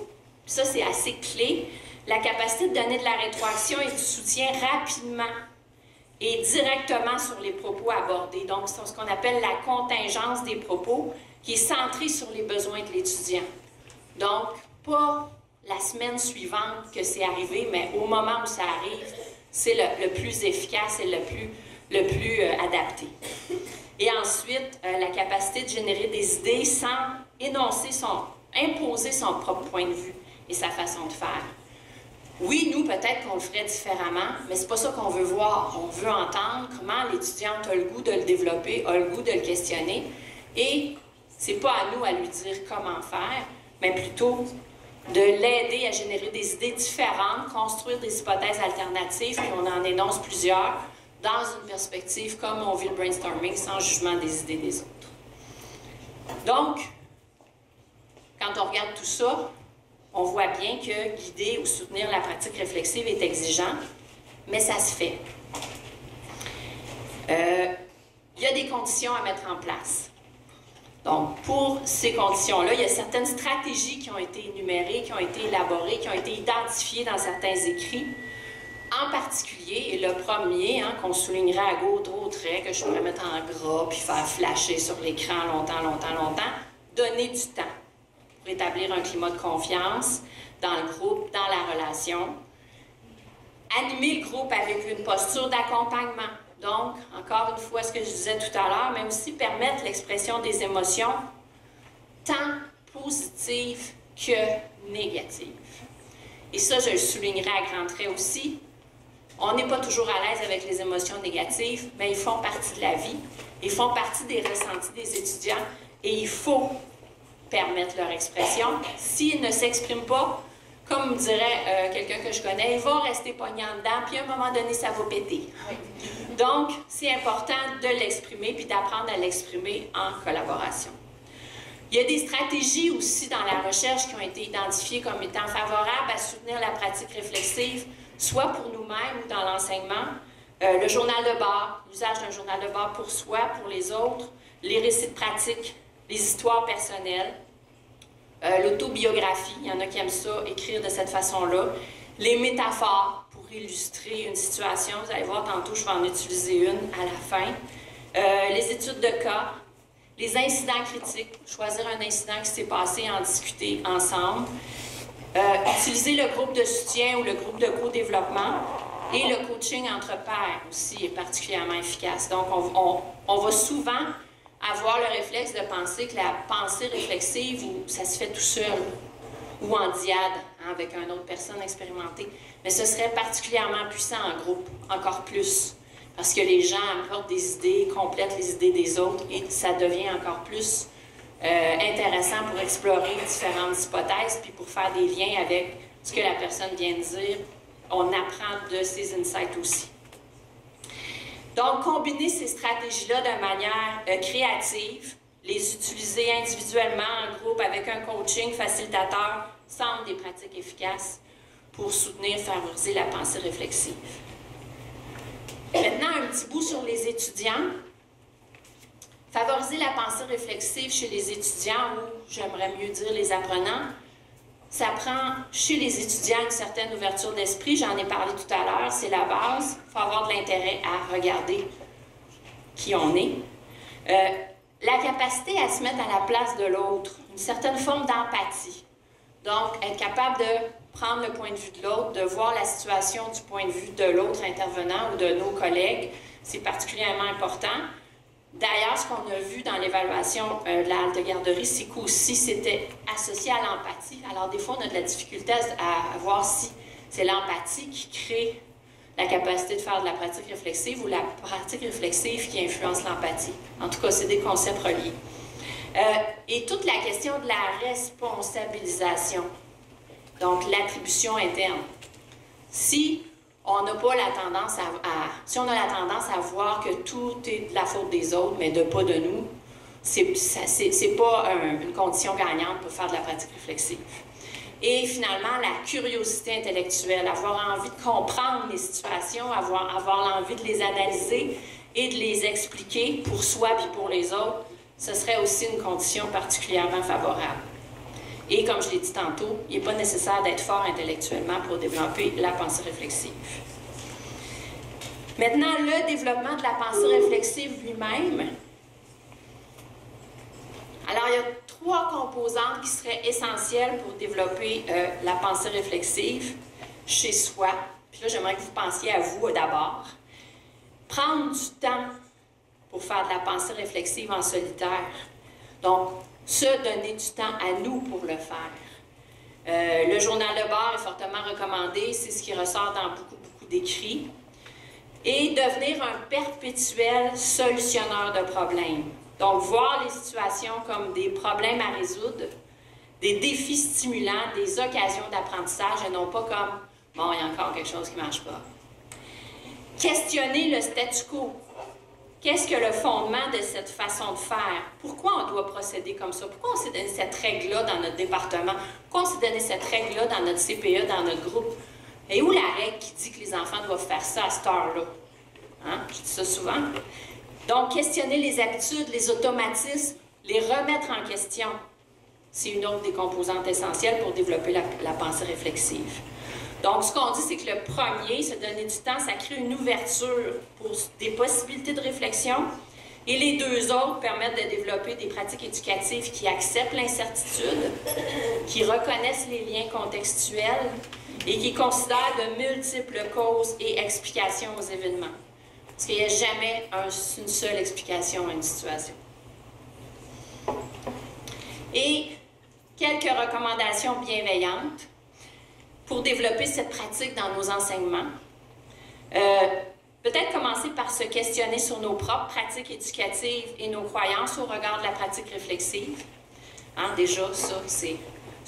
ça, c'est assez clé, la capacité de donner de la rétroaction et du soutien rapidement et directement sur les propos abordés. Donc, c'est ce qu'on appelle la contingence des propos qui est centrée sur les besoins de l'étudiant. Donc, pas la semaine suivante que c'est arrivé, mais au moment où ça arrive, c'est le plus efficace et le plus adapté. Et ensuite, la capacité de générer des idées sans imposer son propre point de vue et sa façon de faire. Oui, nous, peut-être qu'on le ferait différemment, mais c'est pas ça qu'on veut voir. On veut entendre comment l'étudiante a le goût de le développer, a le goût de le questionner, et c'est pas à nous à lui dire comment faire, mais plutôt de l'aider à générer des idées différentes, construire des hypothèses alternatives, puis on en énonce plusieurs, dans une perspective comme on vit le brainstorming, sans jugement des idées des autres. Donc, quand on regarde tout ça, on voit bien que guider ou soutenir la pratique réflexive est exigeant, mais ça se fait. Il y a des conditions à mettre en place. Donc, pour ces conditions-là, il y a certaines stratégies qui ont été énumérées, qui ont été élaborées, qui ont été identifiées dans certains écrits. En particulier, et le premier, qu'on soulignerait à gros traits, que je pourrais mettre en gras puis faire flasher sur l'écran longtemps, donner du temps pour établir un climat de confiance dans le groupe, dans la relation. Animer le groupe avec une posture d'accompagnement. Donc, encore une fois, ce que je disais tout à l'heure, mais aussi permettre l'expression des émotions, tant positives que négatives. Et ça, je le soulignerai à grands traits aussi. On n'est pas toujours à l'aise avec les émotions négatives, mais ils font partie de la vie, ils font partie des ressentis des étudiants et il faut permettre leur expression. S'ils ne s'expriment pas, comme dirait quelqu'un que je connais, ils vont rester pognants dedans, puis à un moment donné, ça va péter. Donc, c'est important de l'exprimer puis d'apprendre à l'exprimer en collaboration. Il y a des stratégies aussi dans la recherche qui ont été identifiées comme étant favorables à soutenir la pratique réflexive, soit pour nous-mêmes ou dans l'enseignement. Le journal de bord, l'usage d'un journal de bord pour soi, pour les autres, les récits de pratique, les histoires personnelles, l'autobiographie, il y en a qui aiment ça, écrire de cette façon-là, les métaphores pour illustrer une situation, vous allez voir tantôt, je vais en utiliser une à la fin, les études de cas, les incidents critiques, choisir un incident qui s'est passé et en discuter ensemble, utiliser le groupe de soutien ou le groupe de co-développement et le coaching entre pairs aussi est particulièrement efficace. Donc, on va souvent avoir le réflexe de penser que la pensée réflexive, ça se fait tout seul ou en diade avec une autre personne expérimentée. Mais ce serait particulièrement puissant en groupe, encore plus, parce que les gens apportent des idées, complètent les idées des autres et ça devient encore plus intéressant pour explorer différentes hypothèses puis pour faire des liens avec ce que la personne vient de dire. On apprend de ces insights aussi. Donc, combiner ces stratégies-là de manière créative, les utiliser individuellement, en groupe, avec un coaching facilitateur, semble des pratiques efficaces pour soutenir, favoriser la pensée réflexive. Maintenant, un petit bout sur les étudiants. Favoriser la pensée réflexive chez les étudiants, ou j'aimerais mieux dire les apprenants, ça prend chez les étudiants une certaine ouverture d'esprit. J'en ai parlé tout à l'heure, c'est la base. Il faut avoir de l'intérêt à regarder qui on est. La capacité à se mettre à la place de l'autre, une certaine forme d'empathie. Donc, être capable de prendre le point de vue de l'autre, de voir la situation du point de vue de l'autre intervenant ou de nos collègues, c'est particulièrement important. D'ailleurs, ce qu'on a vu dans l'évaluation de la halte garderie, c'est qu'aussi c'était associé à l'empathie. Alors, des fois, on a de la difficulté à voir si c'est l'empathie qui crée la capacité de faire de la pratique réflexive ou la pratique réflexive qui influence l'empathie. En tout cas, c'est des concepts reliés. Et toute la question de la responsabilisation, donc l'attribution interne. Si on n'a pas la tendance si on a la tendance à voir que tout est de la faute des autres, mais pas de nous, c'est pas une condition gagnante pour faire de la pratique réflexive. Et finalement, la curiosité intellectuelle, avoir envie de comprendre les situations, avoir l'envie de les analyser et de les expliquer pour soi et pour les autres, ce serait aussi une condition particulièrement favorable. Et comme je l'ai dit tantôt, il n'est pas nécessaire d'être fort intellectuellement pour développer la pensée réflexive. Maintenant, le développement de la pensée réflexive lui-même. Alors, il y a 3 composantes qui seraient essentielles pour développer la pensée réflexive chez soi. Puis là, j'aimerais que vous pensiez à vous d'abord. Prendre du temps pour faire de la pensée réflexive en solitaire. Donc, se donner du temps à nous pour le faire. Le journal de bord est fortement recommandé, c'est ce qui ressort dans beaucoup d'écrits. Et devenir un perpétuel solutionneur de problèmes. Donc, voir les situations comme des problèmes à résoudre, des défis stimulants, des occasions d'apprentissage, et non pas comme « bon, il y a encore quelque chose qui ne marche pas ». Questionner le statu quo. Qu'est-ce que le fondement de cette façon de faire? Pourquoi on doit procéder comme ça? Pourquoi on s'est donné cette règle-là dans notre département? Pourquoi on s'est donné cette règle-là dans notre CPE, dans notre groupe? Et où la règle qui dit que les enfants doivent faire ça à cette heure-là? Hein? Je dis ça souvent. Donc, questionner les habitudes, les automatismes, les remettre en question, c'est une autre des composantes essentielles pour développer la pensée réflexive. Donc, ce qu'on dit, c'est que le premier, se donner du temps, ça crée une ouverture pour des possibilités de réflexion. Et les deux autres permettent de développer des pratiques éducatives qui acceptent l'incertitude, qui reconnaissent les liens contextuels et qui considèrent de multiples causes et explications aux événements. Parce qu'il n'y a jamais une seule explication à une situation. Et quelques recommandations bienveillantes pour développer cette pratique dans nos enseignements. Peut-être commencer par se questionner sur nos propres pratiques éducatives et nos croyances au regard de la pratique réflexive. Hein, déjà, ça, c'est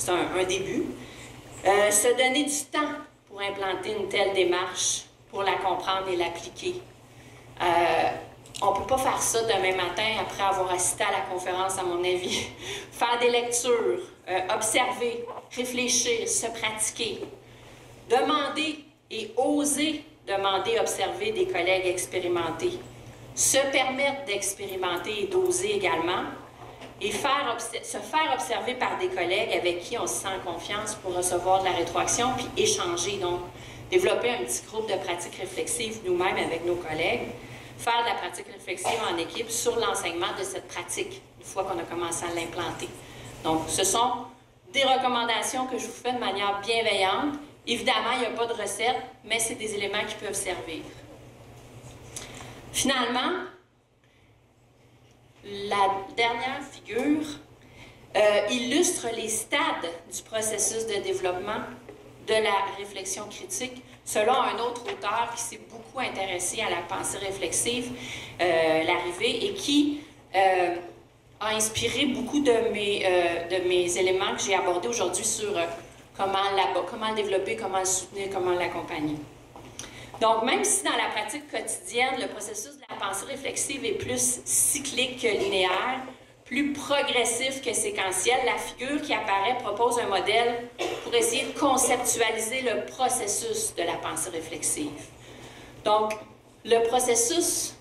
un début. Se donner du temps pour implanter une telle démarche, pour la comprendre et l'appliquer. On ne peut pas faire ça demain matin après avoir assisté à la conférence, à mon avis. Faire des lectures, observer, réfléchir, se pratiquer. Demander et oser demander, observer des collègues expérimentés. Se permettre d'expérimenter et d'oser également. Et se faire observer par des collègues avec qui on se sent en confiance pour recevoir de la rétroaction puis échanger. Donc, développer un petit groupe de pratiques réflexives nous-mêmes avec nos collègues. Faire de la pratique réflexive en équipe sur l'enseignement de cette pratique, une fois qu'on a commencé à l'implanter. Donc, ce sont des recommandations que je vous fais de manière bienveillante. Évidemment, il n'y a pas de recette, mais c'est des éléments qui peuvent servir. Finalement, la dernière figure illustre les stades du processus de développement de la réflexion critique selon un autre auteur qui s'est beaucoup intéressé à la pensée réflexive, Larrivée, et qui a inspiré beaucoup de mes éléments que j'ai abordés aujourd'hui sur comment le développer, comment le soutenir, comment l'accompagner. Donc, même si dans la pratique quotidienne, le processus de la pensée réflexive est plus cyclique que linéaire, plus progressif que séquentiel, la figure qui apparaît propose un modèle pour essayer de conceptualiser le processus de la pensée réflexive. Donc, le processus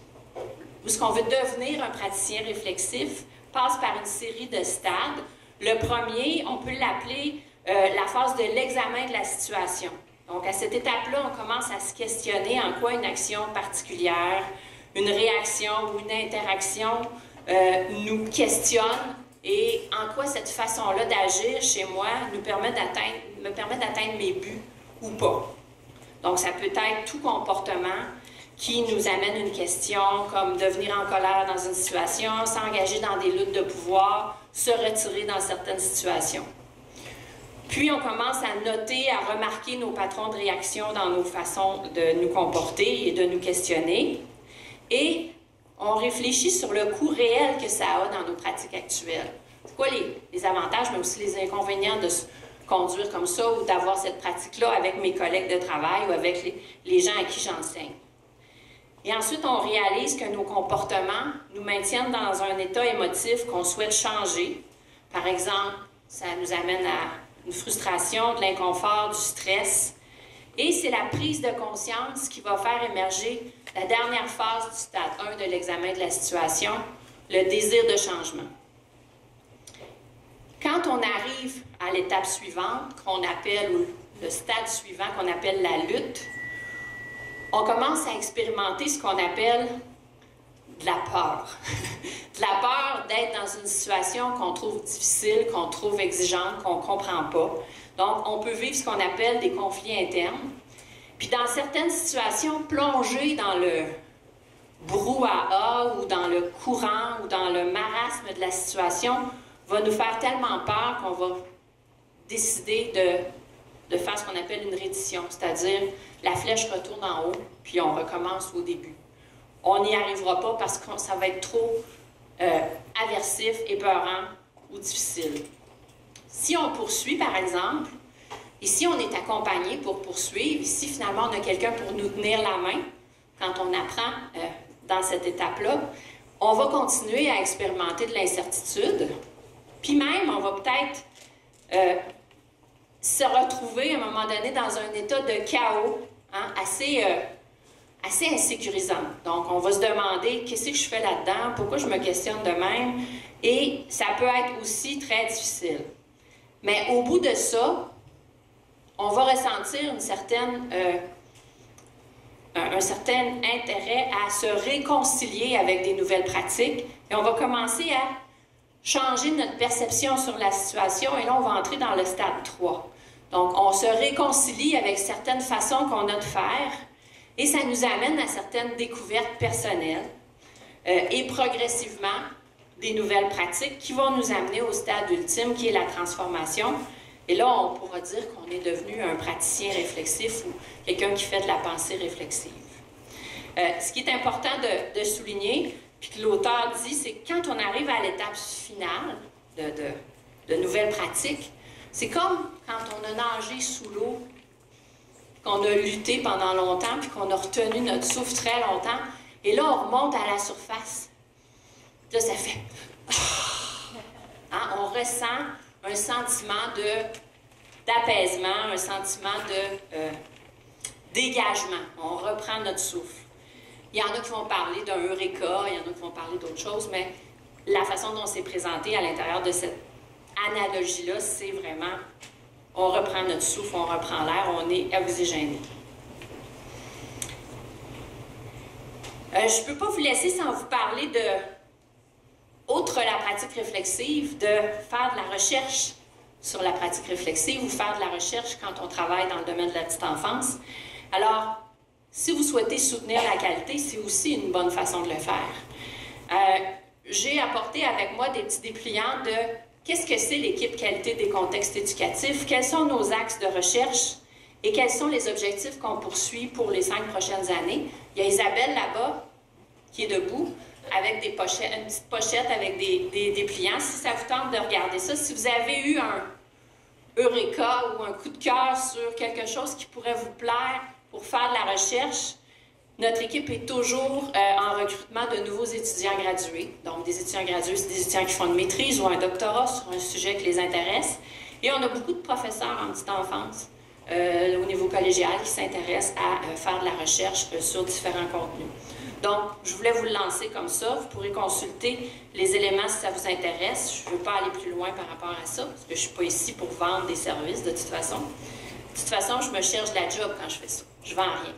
où ce qu'on veut devenir un praticien réflexif passe par une série de stades. Le premier, on peut l'appeler la phase de l'examen de la situation. Donc, à cette étape-là, on commence à se questionner en quoi une action particulière, une réaction ou une interaction nous questionne et en quoi cette façon-là d'agir chez moi me permet d'atteindre mes buts ou pas. Donc, ça peut être tout comportement qui nous amène une question comme devenir en colère dans une situation, s'engager dans des luttes de pouvoir, se retirer dans certaines situations. Puis, on commence à noter, à remarquer nos patrons de réaction dans nos façons de nous comporter et de nous questionner. Et on réfléchit sur le coût réel que ça a dans nos pratiques actuelles. C'est quoi les avantages, mais aussi les inconvénients de se conduire comme ça ou d'avoir cette pratique-là avec mes collègues de travail ou avec les gens à qui j'enseigne. Et ensuite, on réalise que nos comportements nous maintiennent dans un état émotif qu'on souhaite changer. Par exemple, ça nous amène à une frustration, de l'inconfort, du stress. Et c'est la prise de conscience qui va faire émerger la dernière phase du stade 1 de l'examen de la situation, le désir de changement. Quand on arrive à l'étape suivante, qu'on appelle, ou le stade suivant qu'on appelle la lutte, on commence à expérimenter ce qu'on appelle de la peur. De la peur d'être dans une situation qu'on trouve difficile, qu'on trouve exigeante, qu'on ne comprend pas. Donc, on peut vivre ce qu'on appelle des conflits internes. Puis, dans certaines situations, plonger dans le brouhaha ou dans le courant ou dans le marasme de la situation va nous faire tellement peur qu'on va décider de faire ce qu'on appelle une reddition, c'est-à-dire la flèche retourne en haut, puis on recommence au début. On n'y arrivera pas parce que ça va être trop aversif, épeurant ou difficile. Si on poursuit, par exemple, ici on est accompagné pour poursuivre, ici finalement on a quelqu'un pour nous tenir la main quand on apprend dans cette étape-là, on va continuer à expérimenter de l'incertitude, puis même on va peut-être se retrouver à un moment donné dans un état de chaos, hein, assez assez insécurisante. Donc, on va se demander qu'est-ce que je fais là-dedans, pourquoi je me questionne de même, et ça peut être aussi très difficile. Mais au bout de ça, on va ressentir un certain intérêt à se réconcilier avec des nouvelles pratiques, et on va commencer à changer notre perception sur la situation, et là, on va entrer dans le stade 3. Donc, on se réconcilie avec certaines façons qu'on a de faire, et ça nous amène à certaines découvertes personnelles et progressivement des nouvelles pratiques qui vont nous amener au stade ultime qui est la transformation. Et là, on pourra dire qu'on est devenu un praticien réflexif ou quelqu'un qui fait de la pensée réflexive. Ce qui est important de souligner, puis que l'auteur dit, c'est que quand on arrive à l'étape finale de nouvelles pratiques, c'est comme quand on a nagé sous l'eau, qu'on a lutté pendant longtemps, puis qu'on a retenu notre souffle très longtemps, et là, on remonte à la surface. Là, ça fait... Hein? On ressent un sentiment d'apaisement, un sentiment de dégagement. On reprend notre souffle. Il y en a qui vont parler d'un eureka, il y en a qui vont parler d'autres choses, mais la façon dont c'est présenté à l'intérieur de cette analogie-là, c'est vraiment... On reprend notre souffle, on reprend l'air, on est oxygéné. Je ne peux pas vous laisser sans vous parler de, outre la pratique réflexive, de faire de la recherche sur la pratique réflexive ou faire de la recherche quand on travaille dans le domaine de la petite enfance. Alors, si vous souhaitez soutenir la qualité, c'est aussi une bonne façon de le faire. J'ai apporté avec moi des petits dépliants de qu'est-ce que c'est l'équipe qualité des contextes éducatifs, quels sont nos axes de recherche et quels sont les objectifs qu'on poursuit pour les 5 prochaines années. Il y a Isabelle là-bas qui est debout avec des pochettes, une petite pochette avec des dépliants. Si ça vous tente de regarder ça, si vous avez eu un eureka ou un coup de cœur sur quelque chose qui pourrait vous plaire pour faire de la recherche, notre équipe est toujours en recrutement de nouveaux étudiants gradués. Donc, des étudiants gradués, c'est des étudiants qui font une maîtrise ou un doctorat sur un sujet qui les intéresse. Et on a beaucoup de professeurs en petite enfance, au niveau collégial, qui s'intéressent à faire de la recherche sur différents contenus. Donc, je voulais vous le lancer comme ça. Vous pourrez consulter les éléments si ça vous intéresse. Je ne veux pas aller plus loin par rapport à ça, parce que je ne suis pas ici pour vendre des services, de toute façon. De toute façon, je me cherche de la job quand je fais ça. Je ne vends rien.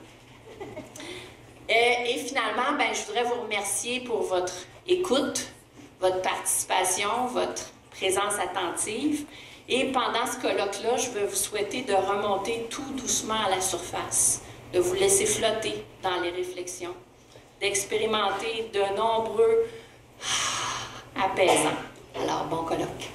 Et finalement, ben, je voudrais vous remercier pour votre écoute, votre participation, votre présence attentive. Et pendant ce colloque-là, je veux vous souhaiter de remonter tout doucement à la surface, de vous laisser flotter dans les réflexions, d'expérimenter de nombreux apaisants. Alors, bon colloque.